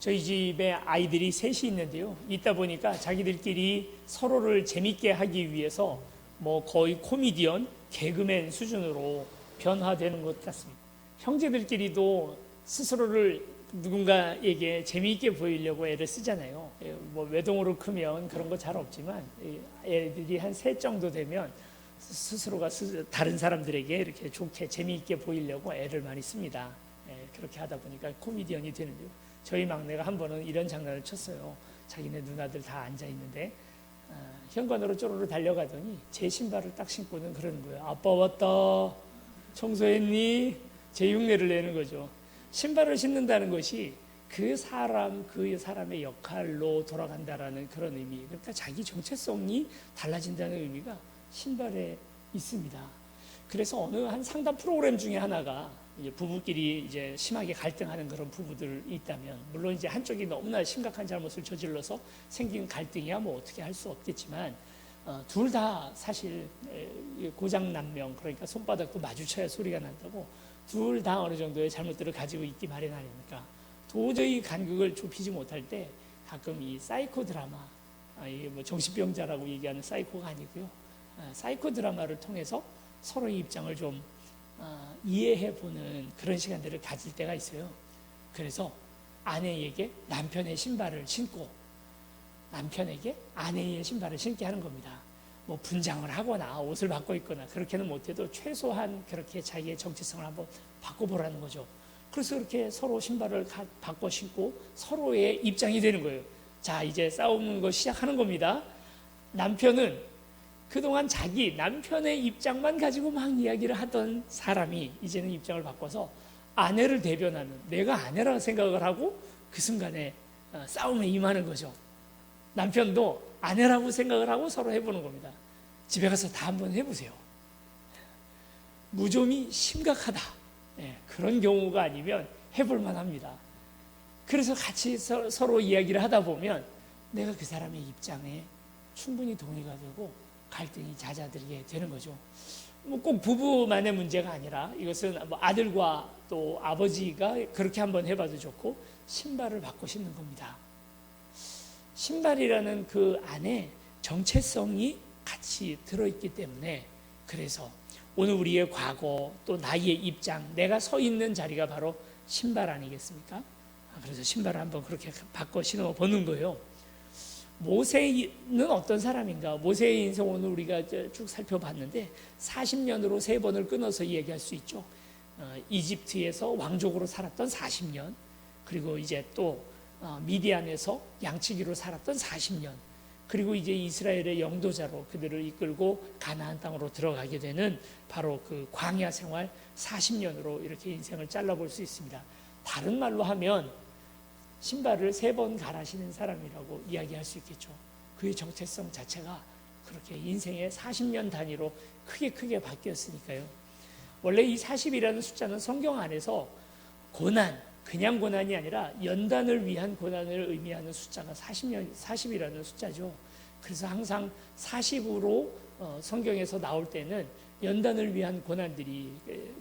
저희 집에 아이들이 셋이 있는데요. 있다 보니까 자기들끼리 서로를 재밌게 하기 위해서 뭐 거의 코미디언, 개그맨 수준으로 변화되는 것 같습니다. 형제들끼리도 스스로를 누군가에게 재미있게 보이려고 애를 쓰잖아요. 뭐 외동으로 크면 그런 거 잘 없지만 애들이 한 셋 정도 되면 스스로가 다른 사람들에게 이렇게 좋게 재미있게 보이려고 애를 많이 씁니다. 그렇게 하다 보니까 코미디언이 되는데요. 저희 막내가 한 번은 이런 장난을 쳤어요. 자기네 누나들 다 앉아 있는데 현관으로 쪼르르 달려가더니 제 신발을 딱 신고는 그러는 거예요. 아빠 왔다. 청소했니? 제 흉내를 내는 거죠. 신발을 신는다는 것이 그 사람의 역할로 돌아간다라는 그런 의미. 그러니까 자기 정체성이 달라진다는 의미가 신발에 있습니다. 그래서 어느 한 상담 프로그램 중에 하나가 이제 부부끼리 이제 심하게 갈등하는 그런 부부들이 있다면, 물론 이제 한쪽이 너무나 심각한 잘못을 저질러서 생긴 갈등이야 뭐 어떻게 할 수 없겠지만, 둘 다 사실 고장난명, 그러니까 손바닥도 마주쳐야 소리가 난다고, 둘 다 어느 정도의 잘못들을 가지고 있기 마련 아닙니까? 도저히 간극을 좁히지 못할 때 가끔 이 사이코 드라마, 이게 뭐 정신병자라고 얘기하는 사이코가 아니고요, 사이코 드라마를 통해서 서로의 입장을 좀 이해해보는 그런 시간들을 가질 때가 있어요. 그래서 아내에게 남편의 신발을 신고 남편에게 아내의 신발을 신게 하는 겁니다. 뭐 분장을 하거나 옷을 바꿔 입거나 그렇게는 못해도 최소한 그렇게 자기의 정체성을 한번 바꿔보라는 거죠. 그래서 그렇게 서로 신발을 바꿔 신고 서로의 입장이 되는 거예요. 자, 이제 싸우는 거 시작하는 겁니다. 남편은 그동안 자기 남편의 입장만 가지고 막 이야기를 하던 사람이 이제는 입장을 바꿔서 아내를 대변하는, 내가 아내라고 생각을 하고 그 순간에 싸움에 임하는 거죠. 남편도 아내라고 생각을 하고 서로 해보는 겁니다. 집에 가서 다 한번 해보세요. 무좀이 심각하다, 그런 경우가 아니면 해볼만 합니다. 그래서 같이 서로 이야기를 하다 보면 내가 그 사람의 입장에 충분히 동의가 되고 갈등이 잦아들게 되는 거죠. 뭐 꼭 부부만의 문제가 아니라 이것은 뭐 아들과 또 아버지가 그렇게 한번 해봐도 좋고, 신발을 바꿔 신는 겁니다. 신발이라는 그 안에 정체성이 같이 들어있기 때문에, 그래서 오늘 우리의 과거 또 나의 입장, 내가 서 있는 자리가 바로 신발 아니겠습니까? 그래서 신발을 한번 그렇게 바꿔 신어 보는 거예요. 모세는 어떤 사람인가? 모세의 인생 오늘 우리가 쭉 살펴봤는데 40년으로 3번을 끊어서 얘기할 수 있죠. 이집트에서 왕족으로 살았던 40년, 그리고 이제 또 미디안에서 양치기로 살았던 40년, 그리고 이제 이스라엘의 영도자로 그들을 이끌고 가나안 땅으로 들어가게 되는 바로 그 광야 생활 40년으로 이렇게 인생을 잘라볼 수 있습니다. 다른 말로 하면 신발을 3번 갈아 신은 사람이라고 이야기할 수 있겠죠. 그의 정체성 자체가 그렇게 인생의 40년 단위로 크게 바뀌었으니까요. 원래 이 40이라는 숫자는 성경 안에서 고난, 그냥 고난이 아니라 연단을 위한 고난을 의미하는 숫자가 40이라는 숫자죠. 그래서 항상 40으로 성경에서 나올 때는 연단을 위한 고난들이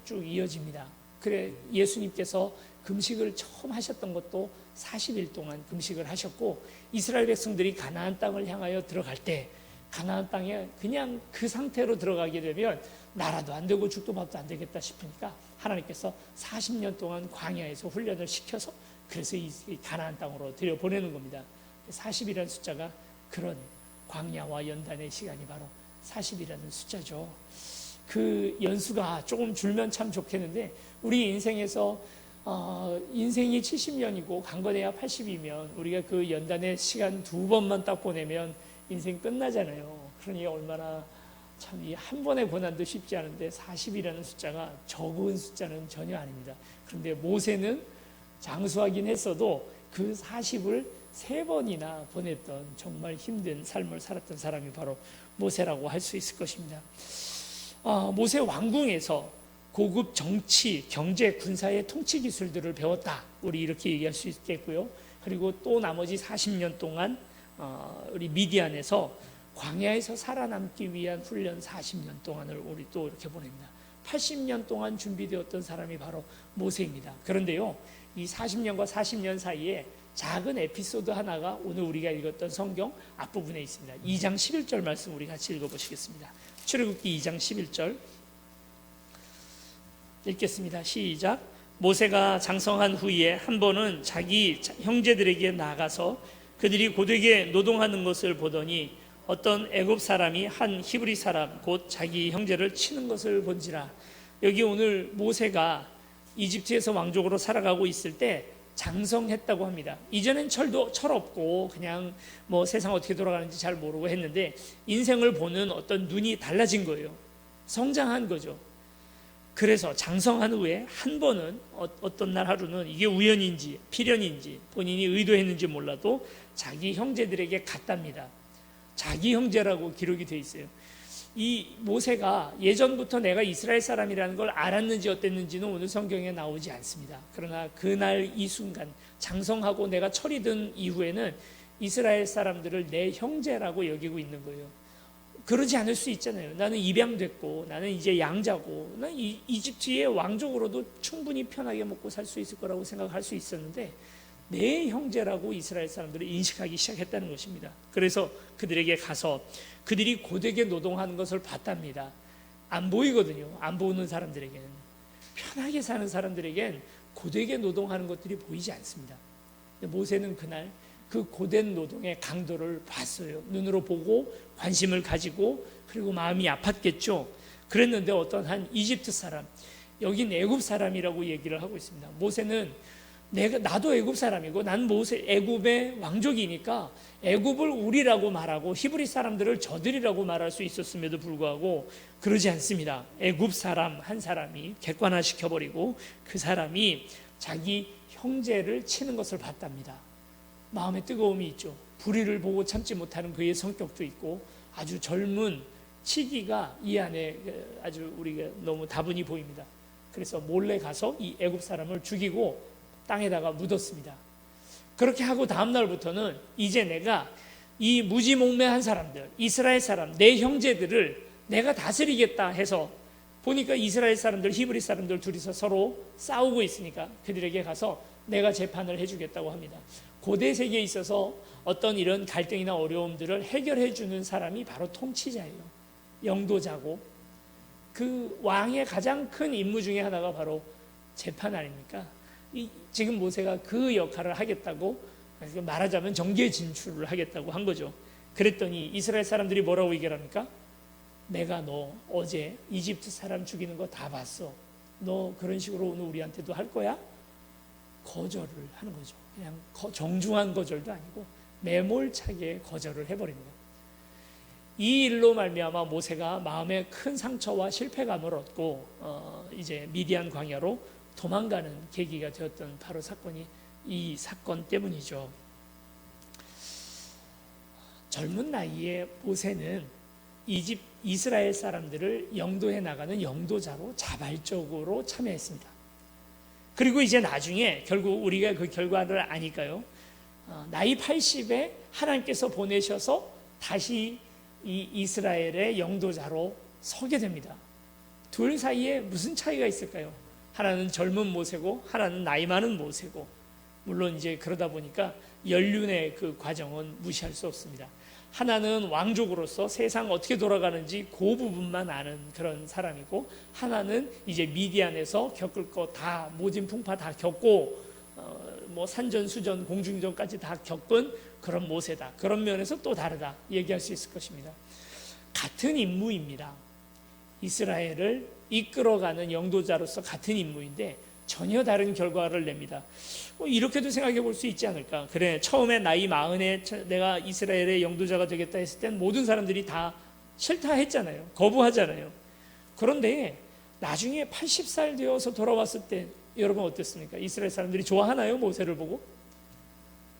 쭉 이어집니다. 그래 예수님께서 금식을 처음 하셨던 것도 40일 동안 금식을 하셨고, 이스라엘 백성들이 가나안 땅을 향하여 들어갈 때 가나안 땅에 그냥 그 상태로 들어가게 되면 나라도 안 되고 죽도 밥도 안 되겠다 싶으니까 하나님께서 40년 동안 광야에서 훈련을 시켜서 그래서 이 가나안 땅으로 들여보내는 겁니다. 40이라는 숫자가 그런 광야와 연단의 시간이 바로 40이라는 숫자죠. 그 연수가 조금 줄면 참 좋겠는데, 우리 인생에서 인생이 70년이고 강건해야 80이면 우리가 그 연단의 시간 2번만 딱 보내면 인생 끝나잖아요. 그러니 얼마나 참 이 한 번의 고난도 쉽지 않은데 40이라는 숫자가 적은 숫자는 전혀 아닙니다. 그런데 모세는 장수하긴 했어도 그 40을 3번이나 보냈던 정말 힘든 삶을 살았던 사람이 바로 모세라고 할 수 있을 것입니다. 모세 왕궁에서 고급 정치, 경제, 군사의 통치 기술들을 배웠다, 우리 이렇게 얘기할 수 있겠고요. 그리고 또 나머지 40년 동안 우리 미디안에서 광야에서 살아남기 위한 훈련 40년 동안을 우리 또 이렇게 보냅니다. 80년 동안 준비되었던 사람이 바로 모세입니다. 그런데요, 이 40년과 40년 사이에 작은 에피소드 하나가 오늘 우리가 읽었던 성경 앞부분에 있습니다. 2장 11절 말씀 우리 같이 읽어보시겠습니다. 출애굽기 2장 11절 읽겠습니다. 시작. 모세가 장성한 후에 한 번은 자기 형제들에게 나가서 그들이 고되게 노동하는 것을 보더니 어떤 애굽 사람이 한 히브리 사람 곧 자기 형제를 치는 것을 본지라. 여기 오늘 모세가 이집트에서 왕족으로 살아가고 있을 때 장성했다고 합니다. 이전엔 철 없고 그냥 뭐 세상 어떻게 돌아가는지 잘 모르고 했는데 인생을 보는 어떤 눈이 달라진 거예요. 성장한 거죠. 그래서 장성한 후에 한 번은 어떤 날 하루는 이게 우연인지 필연인지 본인이 의도했는지 몰라도 자기 형제들에게 갔답니다. 자기 형제라고 기록이 되어 있어요. 이 모세가 예전부터 내가 이스라엘 사람이라는 걸 알았는지 어땠는지는 오늘 성경에 나오지 않습니다. 그러나 그날 이 순간 장성하고 내가 철이 든 이후에는 이스라엘 사람들을 내 형제라고 여기고 있는 거예요. 그러지 않을 수 있잖아요. 나는 입양됐고 나는 이제 양자고 난 이집트의 왕족으로도 충분히 편하게 먹고 살 수 있을 거라고 생각할 수 있었는데 내 형제라고 이스라엘 사람들을 인식하기 시작했다는 것입니다. 그래서 그들에게 가서 그들이 고되게 노동하는 것을 봤답니다. 안 보이거든요. 안 보는 사람들에게는. 편하게 사는 사람들에겐 고되게 노동하는 것들이 보이지 않습니다. 모세는 그날 그 고된 노동의 강도를 봤어요. 눈으로 보고 관심을 가지고 그리고 마음이 아팠겠죠. 그랬는데 어떤 한 이집트 사람, 여긴 애굽 사람이라고 얘기를 하고 있습니다. 모세는 나도 애굽 사람이고 난 애굽의 왕족이니까 애굽을 우리라고 말하고 히브리 사람들을 저들이라고 말할 수 있었음에도 불구하고 그러지 않습니다. 애굽 사람 한 사람이 객관화시켜버리고 그 사람이 자기 형제를 치는 것을 봤답니다. 마음에 뜨거움이 있죠. 불의를 보고 참지 못하는 그의 성격도 있고 아주 젊은 치기가 이 안에 아주 우리가 너무 다분히 보입니다. 그래서 몰래 가서 이 애굽 사람을 죽이고 땅에다가 묻었습니다. 그렇게 하고 다음 날부터는 이제 내가 이 무지몽매한 사람들, 이스라엘 사람, 내 형제들을 내가 다스리겠다 해서 보니까 이스라엘 사람들, 히브리 사람들 둘이서 서로 싸우고 있으니까 그들에게 가서 내가 재판을 해주겠다고 합니다. 고대 세계에 있어서 어떤 이런 갈등이나 어려움들을 해결해 주는 사람이 바로 통치자예요. 영도자고 그 왕의 가장 큰 임무 중에 하나가 바로 재판 아닙니까? 지금 모세가 그 역할을 하겠다고 말하자면 정계 진출을 하겠다고 한 거죠. 그랬더니 이스라엘 사람들이 뭐라고 얘기를 합니까? 내가 너 어제 이집트 사람 죽이는 거 다 봤어. 너 그런 식으로 오늘 우리한테도 할 거야? 거절을 하는 거죠. 그냥 정중한 거절도 아니고 매몰차게 거절을 해버리는 거예요. 이 일로 말미암아 모세가 마음에 큰 상처와 실패감을 얻고 이제 미디안 광야로 도망가는 계기가 되었던 바로 사건이 이 사건 때문이죠. 젊은 나이에 모세는 이스라엘 사람들을 영도해 나가는 영도자로 자발적으로 참여했습니다. 그리고 이제 나중에 결국 우리가 그 결과를 아니까요. 나이 80에 하나님께서 보내셔서 다시 이 이스라엘의 영도자로 서게 됩니다. 둘 사이에 무슨 차이가 있을까요? 하나는 젊은 모세고 하나는 나이 많은 모세고, 물론 이제 그러다 보니까 연륜의 그 과정은 무시할 수 없습니다. 하나는 왕족으로서 세상 어떻게 돌아가는지 그 부분만 아는 그런 사람이고, 하나는 이제 미디안에서 겪을 거 다 모진 풍파 다 겪고 뭐 산전수전 공중전까지 다 겪은 그런 모세다. 그런 면에서 또 다르다 얘기할 수 있을 것입니다. 같은 임무입니다. 이스라엘을 이끌어가는 영도자로서 같은 임무인데 전혀 다른 결과를 냅니다. 이렇게도 생각해 볼 수 있지 않을까. 그래, 처음에 나이 40에 내가 이스라엘의 영도자가 되겠다 했을 땐 모든 사람들이 다 싫다 했잖아요. 거부하잖아요. 그런데 나중에 80살 되어서 돌아왔을 때 여러분 어땠습니까? 이스라엘 사람들이 좋아하나요? 모세를 보고?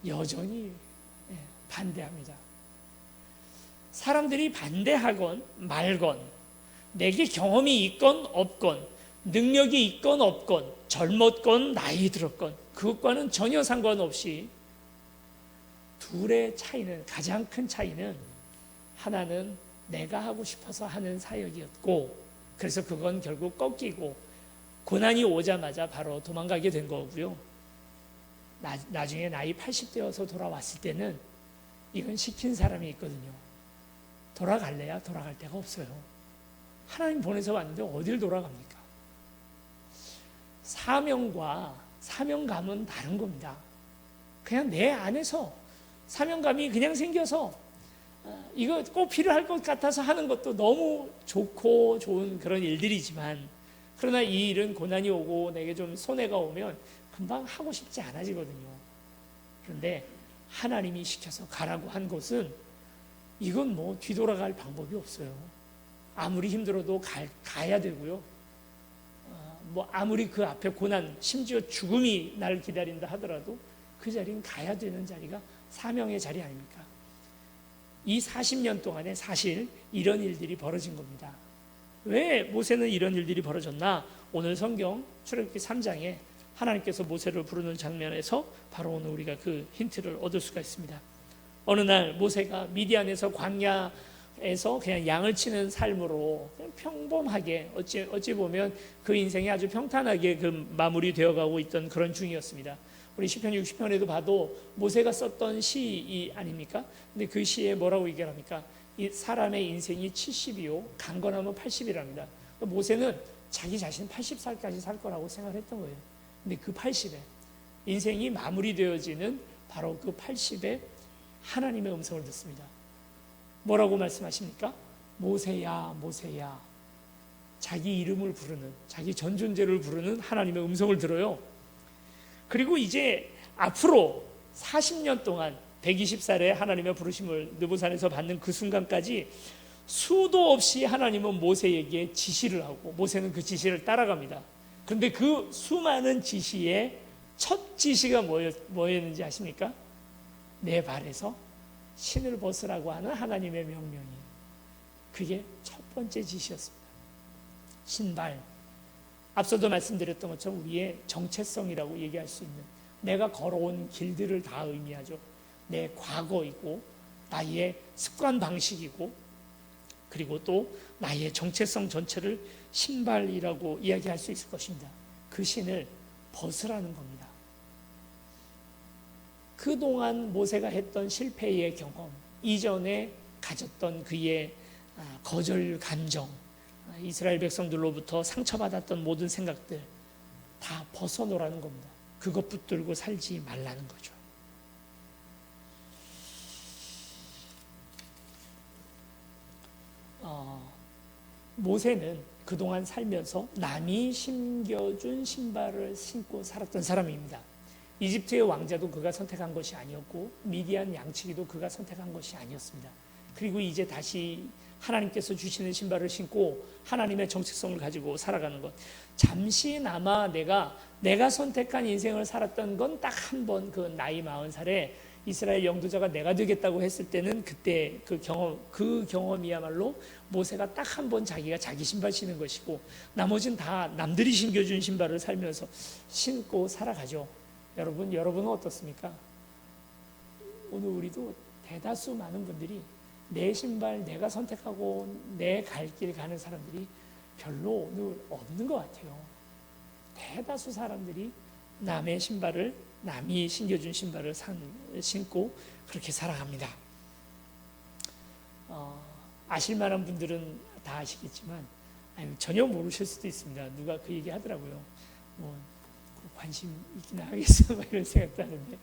여전히 반대합니다. 사람들이 반대하건 말건, 내게 경험이 있건 없건, 능력이 있건 없건, 젊었건 나이 들었건, 그것과는 전혀 상관없이 둘의 차이는, 가장 큰 차이는, 하나는 내가 하고 싶어서 하는 사역이었고, 그래서 그건 결국 꺾이고 고난이 오자마자 바로 도망가게 된 거고요. 나중에 나이 80되어서 돌아왔을 때는 이건 시킨 사람이 있거든요. 돌아갈래야 돌아갈 데가 없어요. 하나님 보내서 왔는데 어딜 돌아갑니까? 사명과 사명감은 다른 겁니다. 그냥 내 안에서 사명감이 그냥 생겨서 이거 꼭 필요할 것 같아서 하는 것도 너무 좋고 좋은 그런 일들이지만, 그러나 이 일은 고난이 오고 내게 좀 손해가 오면 금방 하고 싶지 않아지거든요. 그런데 하나님이 시켜서 가라고 한 것은 이건 뭐 뒤돌아갈 방법이 없어요. 아무리 힘들어도 가야 되고요. 뭐 아무리 그 앞에 고난, 심지어 죽음이 나를 기다린다 하더라도 그 자리는 가야 되는 자리가 사명의 자리 아닙니까? 이 40년 동안에 사실 이런 일들이 벌어진 겁니다. 왜 모세는 이런 일들이 벌어졌나? 오늘 성경 출애굽기 3장에 하나님께서 모세를 부르는 장면에서 바로 오늘 우리가 그 힌트를 얻을 수가 있습니다. 어느 날 모세가 미디안에서 광야에서 그냥 양을 치는 삶으로 평범하게, 어찌 보면 그 인생이 아주 평탄하게 그 마무리되어 가고 있던 그런 중이었습니다. 우리 시편 60편에도 봐도 모세가 썼던 시 아닙니까? 근데 그 시에 뭐라고 얘기를 합니까? 이 사람의 인생이 70이요 강건하면 80이랍니다. 모세는 자기 자신 80살까지 살 거라고 생각했던 거예요. 근데 그 80에 인생이 마무리되어지는 바로 그 80에 하나님의 음성을 듣습니다. 뭐라고 말씀하십니까? 모세야, 모세야. 자기 이름을 부르는, 자기 전 존재를 부르는 하나님의 음성을 들어요. 그리고 이제 앞으로 40년 동안 120살에 하나님의 부르심을 느보산에서 받는 그 순간까지 수도 없이 하나님은 모세에게 지시를 하고 모세는 그 지시를 따라갑니다. 그런데 그 수많은 지시의 첫 지시가 뭐였는지 아십니까? 내 발에서 신을 벗으라고 하는 하나님의 명령이, 그게 첫 번째 지시였습니다. 신발, 앞서도 말씀드렸던 것처럼 우리의 정체성이라고 얘기할 수 있는, 내가 걸어온 길들을 다 의미하죠. 내 과거이고 나의 습관 방식이고 그리고 또 나의 정체성 전체를 신발이라고 이야기할 수 있을 것입니다. 그 신을 벗으라는 겁니다. 그동안 모세가 했던 실패의 경험, 이전에 가졌던 그의 거절 감정, 이스라엘 백성들로부터 상처받았던 모든 생각들 다 벗어놓으라는 겁니다. 그것 붙들고 살지 말라는 거죠. 모세는 그동안 살면서 남이 신겨준 신발을 신고 살았던 사람입니다. 이집트의 왕자도 그가 선택한 것이 아니었고 미디안 양치기도 그가 선택한 것이 아니었습니다. 그리고 이제 다시 하나님께서 주시는 신발을 신고 하나님의 정체성을 가지고 살아가는 것, 잠시나마 내가 선택한 인생을 살았던 건 딱 한 번, 그 나이 40살에 이스라엘 영도자가 내가 되겠다고 했을 때는 그때 그 경험이야말로 모세가 딱 한 번 자기가 자기 신발 신는 것이고 나머지는 다 남들이 신겨준 신발을 살면서 신고 살아가죠. 여러분은 어떻습니까? 오늘 우리도 대다수 많은 분들이 내 신발 내가 선택하고 내 갈 길 가는 사람들이 별로 오늘 없는 것 같아요. 대다수 사람들이 남의 신발을, 남이 신겨준 신발을 신고 그렇게 살아갑니다. 아실 만한 분들은 다 아시겠지만 전혀 모르실 수도 있습니다. 누가 그 얘기 하더라고요. 관심 있긴 하겠어 이런 생각도 하는데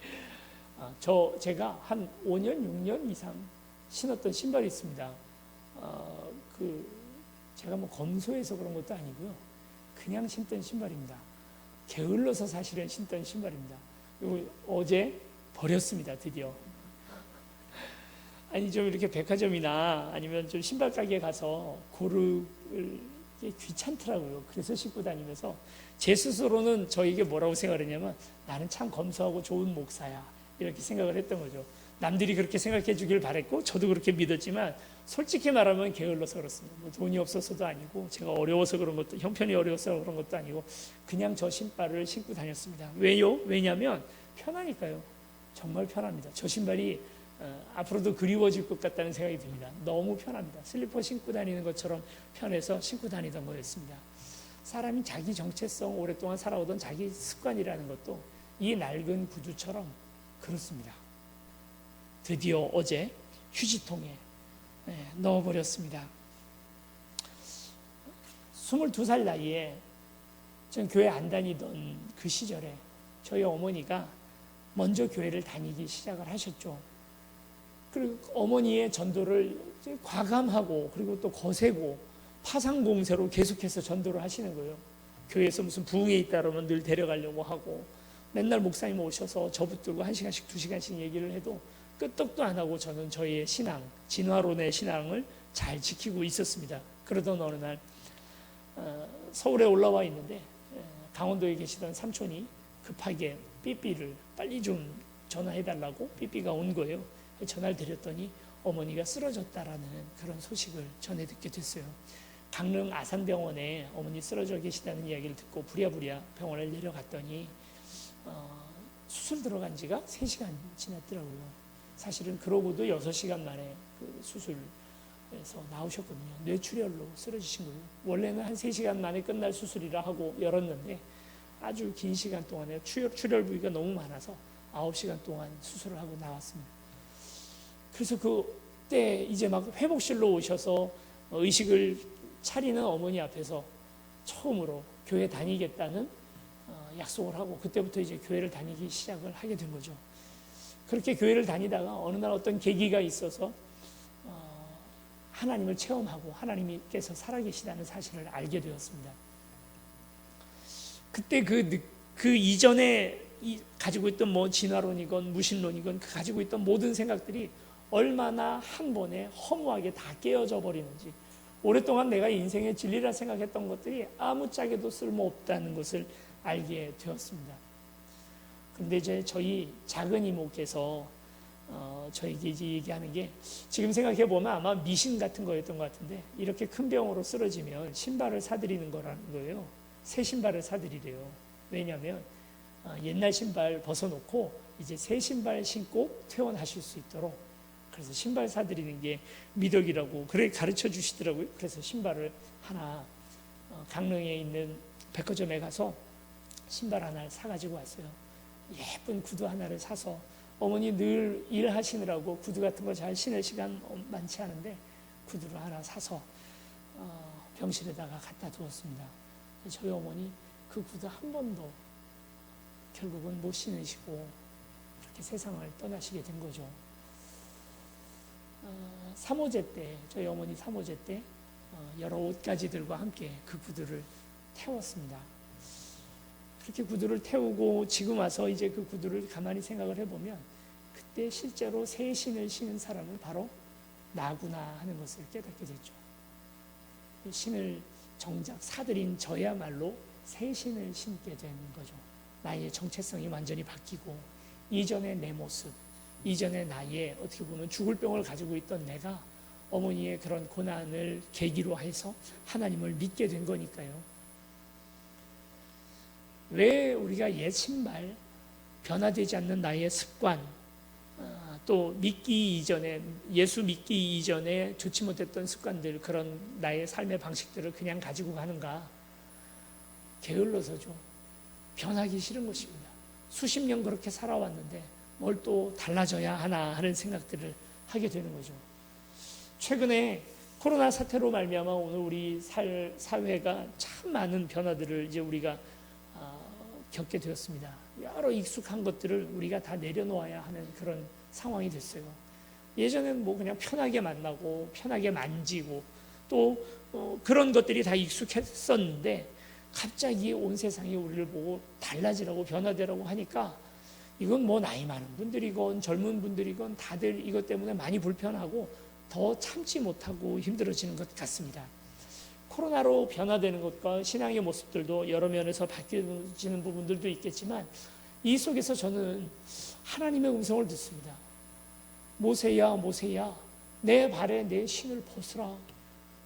제가 한 5년, 6년 이상 신었던 신발이 있습니다. 제가 검소해서 그런 것도 아니고요. 그냥 신던 신발입니다. 게을러서 사실은 신던 신발입니다. 어제 버렸습니다. 드디어. 아니 좀 이렇게 백화점이나 아니면 좀 신발 가게에 가서 고르기 귀찮더라고요. 그래서 신고 다니면서 제 스스로는 저에게 뭐라고 생각을 했냐면 나는 참 검소하고 좋은 목사야 이렇게 생각을 했던 거죠. 남들이 그렇게 생각해 주길 바랬고 저도 그렇게 믿었지만 솔직히 말하면 게을러서 그렇습니다. 돈이 없어서도 아니고 제가 어려워서 그런 것도, 형편이 어려워서 그런 것도 아니고 그냥 저 신발을 신고 다녔습니다. 왜요? 왜냐하면 편하니까요. 정말 편합니다. 저 신발이 앞으로도 그리워질 것 같다는 생각이 듭니다. 너무 편합니다. 슬리퍼 신고 다니는 것처럼 편해서 신고 다니던 거였습니다. 사람이 자기 정체성, 오랫동안 살아오던 자기 습관이라는 것도 이 낡은 구두처럼 그렇습니다. 드디어 어제 휴지통에 넣어버렸습니다. 22살 나이에 전 교회 안 다니던 그 시절에 저희 어머니가 먼저 교회를 다니기 시작을 하셨죠. 그리고 어머니의 전도를 과감하고 그리고 또 거세고 파상공세로 계속해서 전도를 하시는 거예요. 교회에서 무슨 부흥회 있다 그러면 늘 데려가려고 하고 맨날 목사님 오셔서 저 붙들고 1시간씩 2시간씩 얘기를 해도 끄떡도 안 하고 저는 저희의 신앙, 진화론의 신앙을 잘 지키고 있었습니다. 그러던 어느 날 서울에 올라와 있는데 강원도에 계시던 삼촌이 급하게 삐삐를 빨리 좀 전화해달라고 삐삐가 온 거예요. 전화를 드렸더니 어머니가 쓰러졌다라는 그런 소식을 전해 듣게 됐어요. 강릉 아산병원에 어머니 쓰러져 계시다는 이야기를 듣고 부랴부랴 병원을 내려갔더니 수술 들어간 지가 3시간 지났더라고요. 사실은 그러고도 6시간 만에 그 수술에서 나오셨거든요. 뇌출혈로 쓰러지신 거예요. 원래는 한 3시간 만에 끝날 수술이라 하고 열었는데 아주 긴 시간 동안에 출혈 부위가 너무 많아서 9시간 동안 수술을 하고 나왔습니다. 그래서 그때 이제 막 회복실로 오셔서 의식을 차리는 어머니 앞에서 처음으로 교회 다니겠다는 약속을 하고 그때부터 이제 교회를 다니기 시작을 하게 된 거죠. 그렇게 교회를 다니다가 어느 날 어떤 계기가 있어서 하나님을 체험하고 하나님께서 살아계시다는 사실을 알게 되었습니다. 그때 그 이전에 가지고 있던 뭐 진화론이건 무신론이건 그 가지고 있던 모든 생각들이 얼마나 한 번에 허무하게 다 깨어져 버리는지, 오랫동안 내가 인생의 진리라 생각했던 것들이 아무짝에도 쓸모없다는 것을 알게 되었습니다. 그런데 이제 저희 작은 이모께서 저에게 이제 얘기하는 게, 지금 생각해 보면 아마 미신 같은 거였던 것 같은데, 이렇게 큰 병으로 쓰러지면 신발을 사드리는 거라는 거예요. 새 신발을 사드리래요. 왜냐하면 옛날 신발 벗어놓고 이제 새 신발 신고 퇴원하실 수 있도록, 그래서 신발 사드리는 게 미덕이라고 그래 가르쳐 주시더라고요. 그래서 신발을 하나 강릉에 있는 백화점에 가서 신발 하나를 사가지고 왔어요. 예쁜 구두 하나를 사서, 어머니 늘 일하시느라고 구두 같은 거 잘 신을 시간 많지 않은데 구두를 하나 사서 병실에다가 갖다 두었습니다. 저희 어머니 그 구두 한 번도 결국은 못 신으시고 그렇게 세상을 떠나시게 된 거죠. 사모제 때, 저희 어머니 사모제 때 여러 옷가지들과 함께 그 구두를 태웠습니다. 그렇게 구두를 태우고 지금 와서 이제 그 구두를 가만히 생각을 해보면, 그때 실제로 새 신을 신은 사람은 바로 나구나 하는 것을 깨닫게 됐죠. 신을 정작 사들인 저야말로 새 신을 신게 된 거죠. 나의 정체성이 완전히 바뀌고, 이전의 내 모습, 이전의 나의 어떻게 보면 죽을 병을 가지고 있던 내가 어머니의 그런 고난을 계기로 해서 하나님을 믿게 된 거니까요. 왜 우리가 옛 신발, 변화되지 않는 나의 습관, 또 믿기 이전에, 예수 믿기 이전에 좋지 못했던 습관들, 그런 나의 삶의 방식들을 그냥 가지고 가는가? 게을러서죠. 변하기 싫은 것입니다. 수십 년 그렇게 살아왔는데 뭘 또 달라져야 하나 하는 생각들을 하게 되는 거죠. 최근에 코로나 사태로 말미암아 오늘 우리 사회가 참 많은 변화들을 이제 우리가 겪게 되었습니다. 여러 익숙한 것들을 우리가 다 내려놓아야 하는 그런 상황이 됐어요. 예전에는 뭐 그냥 편하게 만나고 편하게 만지고 또 그런 것들이 다 익숙했었는데, 갑자기 온 세상이 우리를 보고 달라지라고 변화되라고 하니까 이건 뭐 나이 많은 분들이건 젊은 분들이건 다들 이것 때문에 많이 불편하고 더 참지 못하고 힘들어지는 것 같습니다. 코로나로 변화되는 것과 신앙의 모습들도 여러 면에서 바뀌어지는 부분들도 있겠지만, 이 속에서 저는 하나님의 음성을 듣습니다. 모세야, 모세야, 내 발에 내 신을 벗으라.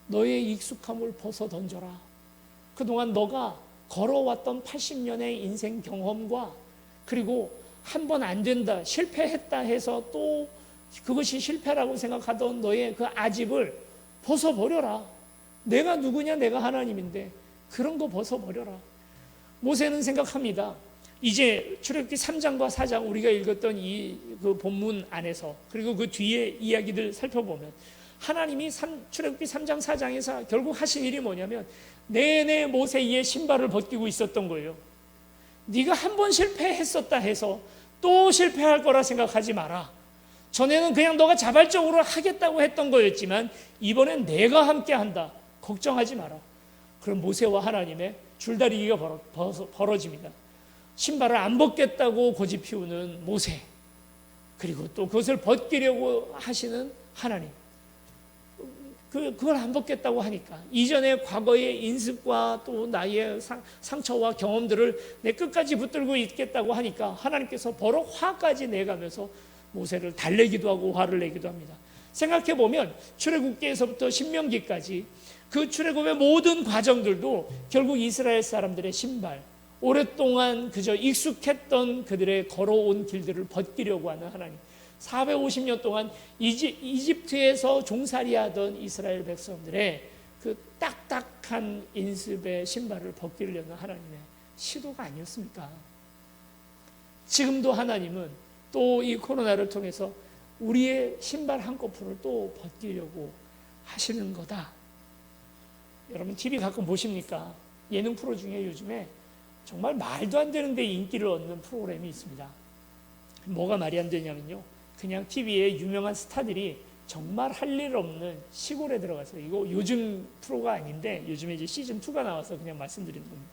너의 익숙함을 벗어 던져라. 그동안 너가 걸어왔던 80년의 인생 경험과, 그리고 한 번 안 된다, 실패했다 해서 또 그것이 실패라고 생각하던 너의 그 아집을 벗어버려라. 내가 누구냐? 내가 하나님인데 그런 거 벗어버려라. 모세는 생각합니다. 이제 출애굽기 3장과 4장 우리가 읽었던 그 본문 안에서 그리고 그 뒤에 이야기들 살펴보면 하나님이 출애굽기 3장 4장에서 결국 하신 일이 뭐냐면 내내 모세의 신발을 벗기고 있었던 거예요. 네가 한 번 실패했었다 해서 또 실패할 거라 생각하지 마라. 전에는 그냥 너가 자발적으로 하겠다고 했던 거였지만 이번엔 내가 함께 한다. 걱정하지 마라. 그럼 모세와 하나님의 줄다리기가 벌어집니다. 신발을 안 벗겠다고 고집 피우는 모세, 그리고 또 그것을 벗기려고 하시는 하나님. 그걸 안 벗겠다고 하니까 이전에 과거의 인습과 또 나의 상처와 경험들을 내 끝까지 붙들고 있겠다고 하니까 하나님께서 버럭 화까지 내가면서 모세를 달래기도 하고 화를 내기도 합니다. 생각해 보면 출애굽기에서부터 신명기까지 그 출애굽의 모든 과정들도 결국 이스라엘 사람들의 신발, 오랫동안 그저 익숙했던 그들의 걸어온 길들을 벗기려고 하는 하나님. 450년 동안 이집트에서 종살이하던 이스라엘 백성들의 그 딱딱한 인습의 신발을 벗기려는 하나님의 시도가 아니었습니까? 지금도 하나님은 또 이 코로나를 통해서 우리의 신발 한꺼풀을 또 벗기려고 하시는 거다. 여러분 TV 가끔 보십니까? 예능 프로 중에 요즘에 정말 말도 안 되는데 인기를 얻는 프로그램이 있습니다. 뭐가 말이 안 되냐면요, 그냥 TV에 유명한 스타들이 정말 할 일 없는 시골에 들어가서, 이거 요즘 프로가 아닌데 요즘에 이제 시즌2가 나와서 그냥 말씀드리는 겁니다.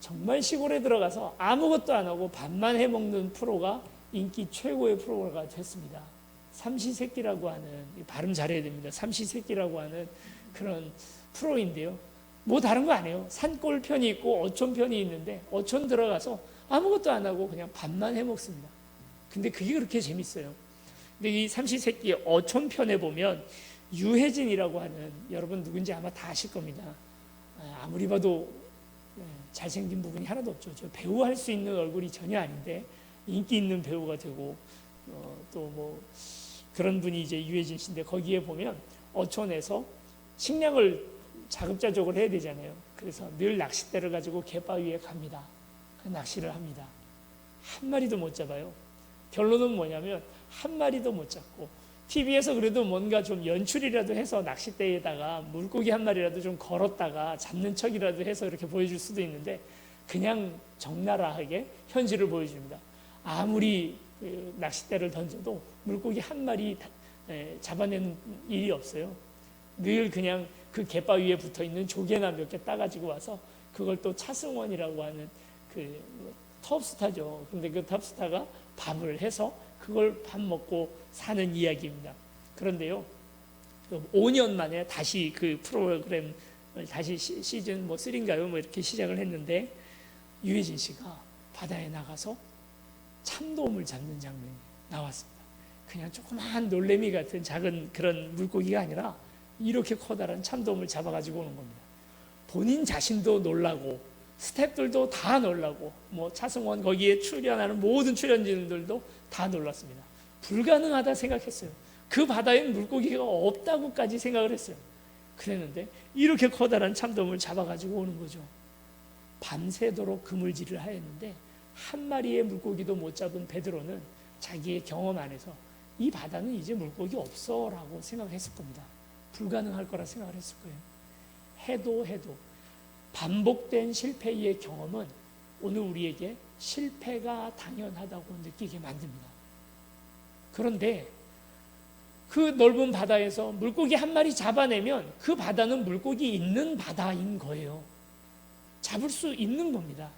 정말 시골에 들어가서 아무것도 안 하고 밥만 해먹는 프로가 인기 최고의 프로가 됐습니다. 삼시세끼라고 하는, 발음 잘해야 됩니다. 삼시세끼라고 하는 그런 프로인데요, 뭐 다른 거 안 해요. 산골 편이 있고 어촌 편이 있는데 어촌 들어가서 아무것도 안 하고 그냥 밥만 해먹습니다. 근데 그게 그렇게 재밌어요. 근데 이 삼시세끼 어촌 편에 보면 유해진이라고 하는, 여러분 누군지 아마 다 아실 겁니다. 아무리 봐도 잘생긴 부분이 하나도 없죠. 저 배우 할 수 있는 얼굴이 전혀 아닌데 인기 있는 배우가 되고, 또 뭐 그런 분이 이제 유해진 씨인데, 거기에 보면 어촌에서 식량을 자급자족을 해야 되잖아요. 그래서 늘 낚싯대를 가지고 갯바위에 갑니다. 낚시를 합니다. 한 마리도 못 잡아요. 결론은 뭐냐면 한 마리도 못 잡고, TV에서 그래도 뭔가 좀 연출이라도 해서 낚싯대에다가 물고기 한 마리라도 좀 걸었다가 잡는 척이라도 해서 이렇게 보여줄 수도 있는데, 그냥 적나라하게 현실을 보여줍니다. 아무리 낚싯대를 던져도 물고기 한 마리 잡아내는 일이 없어요. 늘 그냥 그 갯바위에 붙어있는 조개나 몇 개 따가지고 와서 그걸 또 차승원이라고 하는 그 톱스타죠. 근데 그 톱스타가 밥을 해서 그걸 밥 먹고 사는 이야기입니다. 그런데요, 5년 만에 다시 그 프로그램을 다시 시즌 뭐 3인가요? 뭐 이렇게 시작을 했는데, 유해진 씨가 바다에 나가서 참돔을 잡는 장면이 나왔습니다. 그냥 조그마한 놀래미 같은 작은 그런 물고기가 아니라 이렇게 커다란 참돔을 잡아가지고 오는 겁니다. 본인 자신도 놀라고 스태프들도 다 놀라고, 뭐 차승원 거기에 출연하는 모든 출연진들도 다 놀랐습니다. 불가능하다 생각했어요. 그 바다엔 물고기가 없다고까지 생각을 했어요. 그랬는데 이렇게 커다란 참돔을 잡아가지고 오는 거죠. 밤새도록 그물질을 하였는데 한 마리의 물고기도 못 잡은 베드로는 자기의 경험 안에서 이 바다는 이제 물고기 없어 라고 생각했을 겁니다. 불가능할 거라 생각을 했을 거예요. 해도 반복된 실패의 경험은 오늘 우리에게 실패가 당연하다고 느끼게 만듭니다. 그런데 그 넓은 바다에서 물고기 한 마리 잡아내면 그 바다는 물고기 있는 바다인 거예요. 잡을 수 있는 겁니다.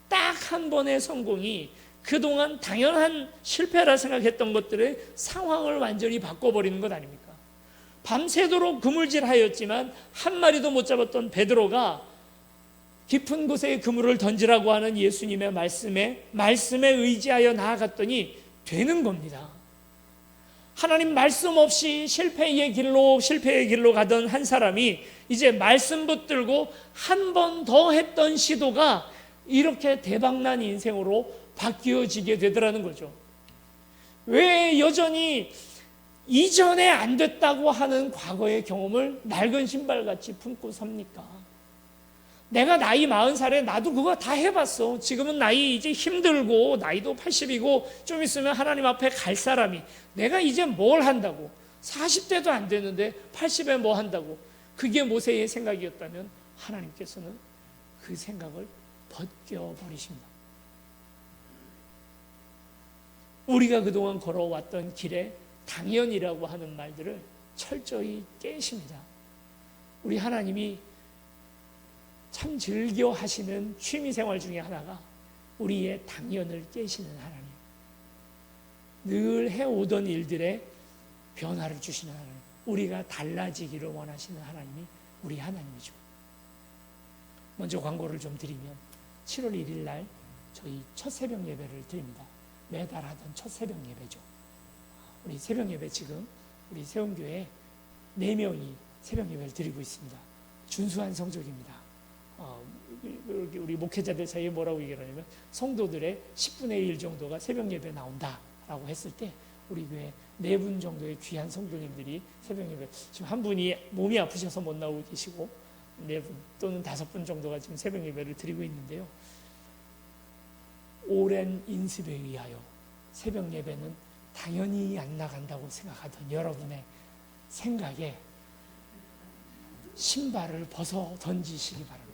딱 한 번의 성공이 그동안 당연한 실패라 생각했던 것들의 상황을 완전히 바꿔버리는 것 아닙니까? 밤새도록 그물질하였지만 한 마리도 못 잡았던 베드로가 깊은 곳에 그물을 던지라고 하는 예수님의 말씀에 의지하여 나아갔더니 되는 겁니다. 하나님 말씀 없이 실패의 길로 가던 한 사람이 이제 말씀 붙들고 한 번 더 했던 시도가 이렇게 대박난 인생으로 바뀌어지게 되더라는 거죠. 왜 여전히 이전에 안 됐다고 하는 과거의 경험을 낡은 신발같이 품고 삽니까? 내가 나이 40살에 나도 그거 다 해봤어. 지금은 나이 이제 힘들고 나이도 80이고 좀 있으면 하나님 앞에 갈 사람이 내가 이제 뭘 한다고, 40대도 안 되는데 80에 뭐 한다고. 그게 모세의 생각이었다면 하나님께서는 그 생각을 벗겨버리십니다. 우리가 그동안 걸어왔던 길에 당연이라고 하는 말들을 철저히 깨십니다. 우리 하나님이 참 즐겨하시는 취미생활 중에 하나가 우리의 당연을 깨시는 하나님, 늘 해오던 일들에 변화를 주시는 하나님, 우리가 달라지기를 원하시는 하나님이 우리 하나님이죠. 먼저 광고를 좀 드리면 7월 1일 날 저희 첫 새벽 예배를 드립니다. 매달 하던 첫 새벽 예배죠. 우리 새벽 예배 지금 우리 세운교회 4명이 새벽 예배를 드리고 있습니다. 준수한 성적입니다. 우리 목회자들 사이에 뭐라고 얘기를 하냐면 성도들의 10분의 1 정도가 새벽 예배 나온다라고 했을 때 우리 교회 4분 정도의 귀한 성도님들이 새벽 예배, 지금 한 분이 몸이 아프셔서 못 나오고 계시고 4분 또는 5분 정도가 지금 새벽 예배를 드리고 있는데요. 오랜 인습에 의하여 새벽 예배는 당연히 안 나간다고 생각하던 여러분의 생각에 신발을 벗어 던지시기 바랍니다.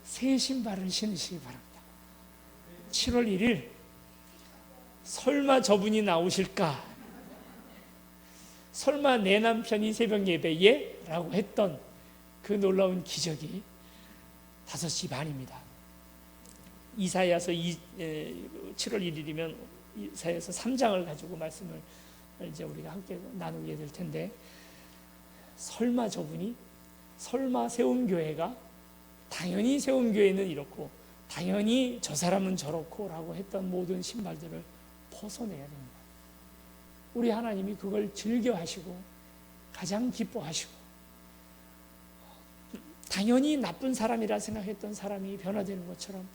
새 신발을 신으시기 바랍니다. 7월 1일 설마 저분이 나오실까? 설마 내 남편이 새벽 예배에? 라고 했던 그 놀라운 기적이 5시 반입니다. 이사야서 7월 1일이면 이사야서 3장을 가지고 말씀을 이제 우리가 함께 나누게 될 텐데, 설마 저분이, 설마 세움교회가, 당연히 세움교회는 이렇고 당연히 저 사람은 저렇고 라고 했던 모든 신발들을 벗어내야 됩니다. 우리 하나님이 그걸 즐겨하시고 가장 기뻐하시고, 당연히 나쁜 사람이라 생각했던 사람이 변화되는 것처럼,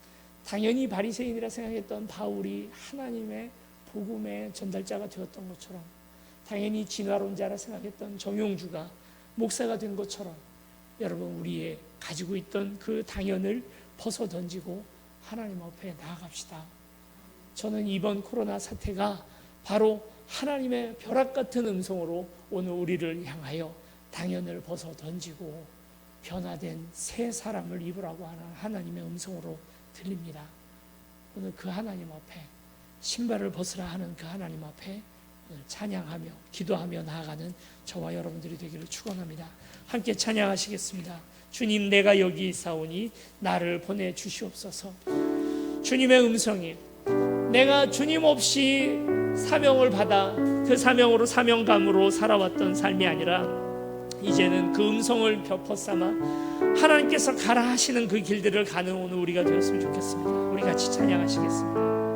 당연히 바리새인이라 생각했던 바울이 하나님의 복음의 전달자가 되었던 것처럼, 당연히 진화론자라 생각했던 정용주가 목사가 된 것처럼, 여러분 우리의 가지고 있던 그 당연을 벗어 던지고 하나님 앞에 나아갑시다. 저는 이번 코로나 사태가 바로 하나님의 벼락 같은 음성으로 오늘 우리를 향하여 당연을 벗어 던지고 변화된 새 사람을 입으라고 하는 하나님의 음성으로 들립니다. 오늘 그 하나님 앞에, 신발을 벗으라 하는 그 하나님 앞에 오늘 찬양하며 기도하며 나아가는 저와 여러분들이 되기를 축원합니다. 함께 찬양하시겠습니다. 주님, 내가 여기 있사오니 나를 보내주시옵소서. 주님의 음성이, 내가 주님 없이 사명을 받아 그 사명으로 사명감으로 살아왔던 삶이 아니라 이제는 그 음성을 벗삼아 하나님께서 가라 하시는 그 길들을 가는 오늘 우리가 되었으면 좋겠습니다. 우리 같이 찬양하시겠습니다.